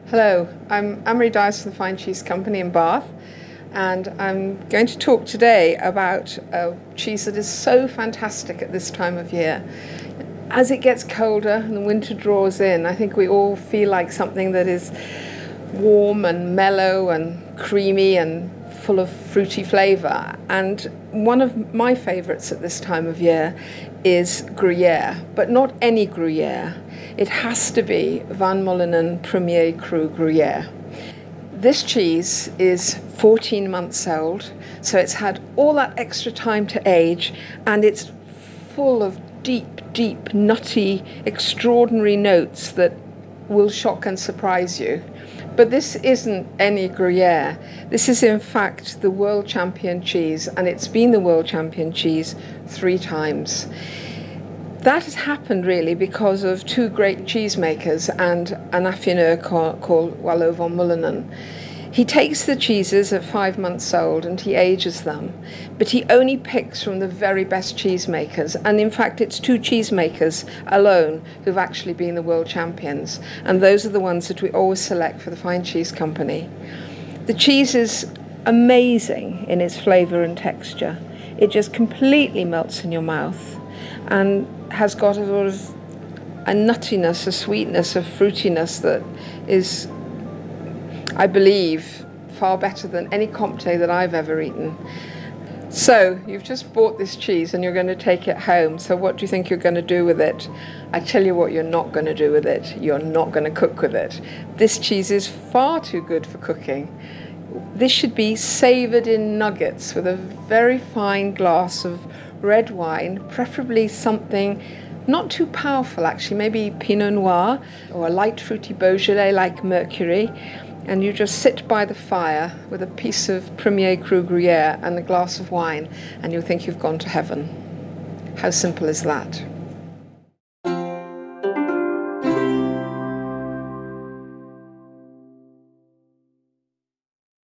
Hello, I'm Dyas from the Fine Cheese Company in Bath, and I'm going to talk today about a cheese that is so fantastic at this time of year. As it gets colder and the winter draws in, I think we all feel like something that is warm and mellow and creamy and full of fruity flavour. And one of my favourites at this time of year is Gruyere, but not any Gruyere. It has to be Van Mollenen Premier Cru Gruyere. This cheese is 14 months old, so it's had all that extra time to age, and it's full of deep, nutty, extraordinary notes that will shock and surprise you. But this isn't any Gruyere. This is in fact the world champion cheese, and it's been the world champion cheese 3 times. That has happened really because of 2 great cheesemakers and an affineur called Wallo van Mollenen. He takes the cheeses at 5 months old and he ages them, but he only picks from the very best cheesemakers, and in fact it's 2 cheesemakers alone who've actually been the world champions, and those are the ones that we always select for the Fine Cheese Company. The cheese is amazing in its flavour and texture. It just completely melts in your mouth and has got a sort of a nuttiness, a sweetness, a fruitiness that is, I believe, far better than any Comte that I've ever eaten. So you've just bought this cheese and you're going to take it home. So what do you think you're going to do with it? I tell you what you're not going to do with it. You're not going to cook with it. This cheese is far too good for cooking. This should be savoured in nuggets with a very fine glass of red wine, preferably something not too powerful actually, maybe Pinot Noir or a light fruity Beaujolais like Mercury. And you just sit by the fire with a piece of Premier Cru Gruyere and a glass of wine, and you'll think you've gone to heaven. How simple is that?